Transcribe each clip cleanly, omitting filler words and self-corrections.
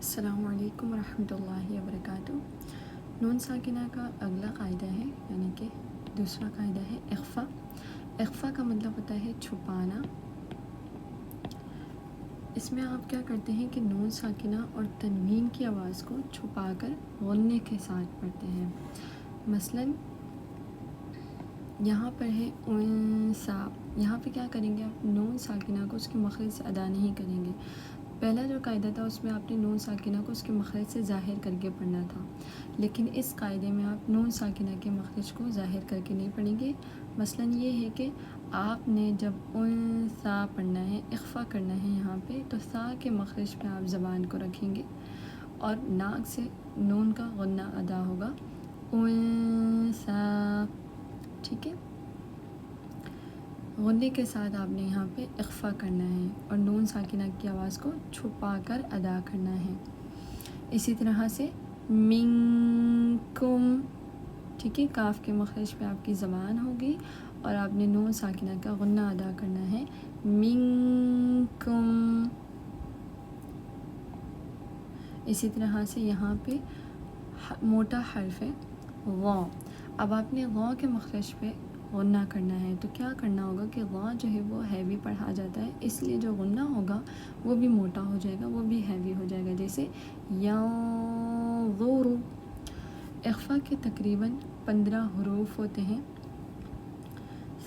अस्सलामु अलैकुम वरहमतुल्लाहि वबरकातुहू। नून साकिना का अगला कायदा है, यानी कि दूसरा कायदा है इख्फ़ा। इख्फ़ा का मतलब होता है छुपाना। इसमें आप क्या करते हैं कि नून साकिना और तनवीन की आवाज़ को छुपाकर गुन्ने के साथ पढ़ते हैं। मसलन यहाँ पर है उनसा, यहाँ पे क्या करेंगे आप नून साकिना को उसके मखरज से अदा नहीं करेंगे। पहला जो कायदा था उसमें आपने नून साकिना को उसके मखरज से ज़ाहिर करके पढ़ना था, लेकिन इस कायदे में आप नून साकिना के मखरज को ज़ाहिर करके नहीं पढ़ेंगे। मसलन ये है कि आपने जब उनसा पढ़ना है, इख्फ़ा करना है यहाँ पे, तो सा के मखरज पे आप ज़बान को रखेंगे और नाक से नून का गुन्ना अदा होगा उनसा, ठीक है। गुन्ने के साथ आपने यहाँ पे इख्फ़ा करना है और नून साकिना की आवाज़ को छुपा कर अदा करना है। इसी तरह से मिनकुम, ठीक है, काफ के मखरज पे आपकी ज़बान होगी और आपने नून साकिना का गुन्ना अदा करना है मिनकुम। इसी तरह से यहाँ पे मोटा हर्फ है वा। अब आपने वा के मखरज पे गुन्ना करना है, तो क्या करना होगा कि वा जो है वो हैवी पढ़ा जाता है, इसलिए जो गुन्ना होगा वो भी मोटा हो जाएगा, वो भी हैवी हो जाएगा। जैसे यंज़ुरु। इख्फ़ा के तकरीबन 15 हरूफ होते हैं।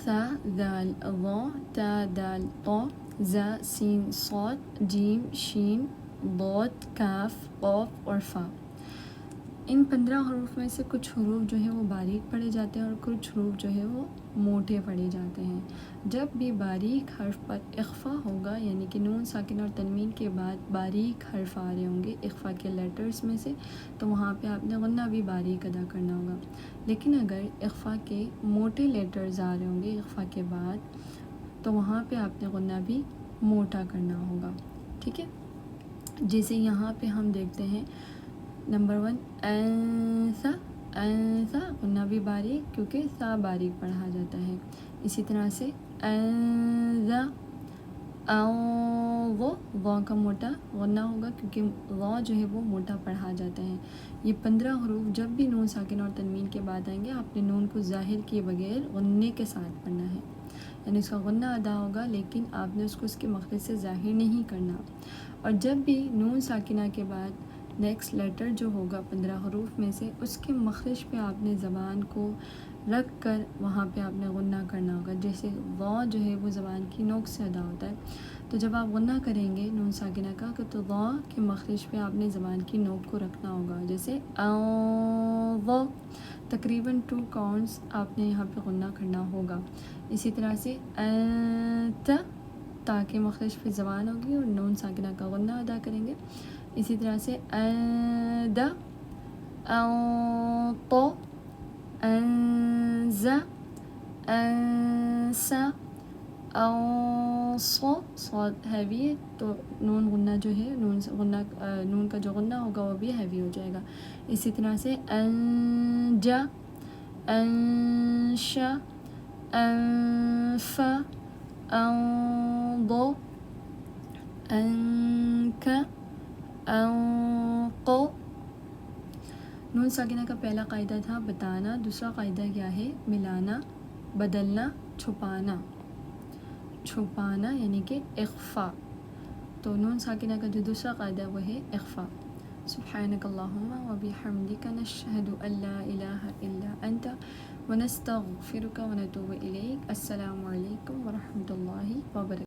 सा दाल वा, ता दाल ता, ज़ा सीन सौद, जीम शीन, दौत काफ क़ाफ और फ़ा। इन 15 हरूफ में से कुछ हरूफ जो है वो बारीक पढ़े जाते हैं और कुछ हरूफ जो है वो मोटे पढ़े जाते हैं। जब भी बारीक हर्फ पर इख्फ़ा होगा, यानी कि नून साकिन और तनवीन के बाद बारीक हर्फ आ रहे होंगे इख्फ़ा के लेटर्स में से, तो वहाँ पे आपने गुन्ना भी बारीक अदा करना होगा। लेकिन अगर इख्फ़ा के मोटे लेटर्स आ रहे होंगे इख्फ़ा के बाद, तो वहाँ पे आपने गुन्ना भी मोटा करना होगा, ठीक है। जैसे यहाँ पे हम देखते हैं नंबर 1 ऐसा, ऐसा गुन्ना भी बारीक, क्योंकि सा बारीक पढ़ा जाता है। इसी तरह से ऐज़ा, वो का मोटा गुन्ना होगा, क्योंकि वो जो है वो मोटा पढ़ा जाता है। ये 15 हरूफ जब भी नून साकिन और तनवीन के बाद आएंगे, आपने नून को ज़ाहिर किए बगैर गुन्ने के साथ पढ़ना है, यानी उसका गुन्ना अदा होगा, लेकिन आपने उसको उसके मखरज से ज़ाहिर नहीं करना। और जब भी नून साकिना के बाद नेक्स्ट लेटर जो होगा 15 हरूफ में से, उसके मखरज पे आपने ज़बान को रख कर वहाँ पे आपने गुन्ना करना होगा। जैसे वा जो है वो ज़बान की नोक से अदा होता है, तो जब आप गुन्ना करेंगे नून साकिना का, तो वा के मखरज पे आपने ज़बान की नोक को रखना होगा। जैसे वो तकरीबन 2 काउंट्स आपने यहाँ पे गुन्ना करना होगा। इसी तरह से ताकि मखरज पे ज़बान होगी और नून साकिना का गुन्ना अदा करेंगे। इसी तरह से द, तो, ज़ा, सा, सौद हैवी है, तो नून गुन्ना जो है नून का जो गुन्ना होगा वो भी हैवी हो जाएगा। इसी तरह से अंजा, अंशा, अंफा, अंदो, अंका, अंको। नून साकिना का पहला कायदा था बताना, दूसरा कायदा क्या है? मिलाना, बदलना, छुपाना। छुपाना यानी कि इख्फ़ा। तो नून साकिना का जो दूसरा कायदा वो है इख्फ़ा। सुब्हानकल्लाहुम्मा व बिहम्दिका नशहदु अल्ला इलाहा इल्ला अंता व नस्तगफिरुका व नतूबु इलैक। अस्सलामु अलैकुम व रहमतुल्लाहि व बरकातुहू।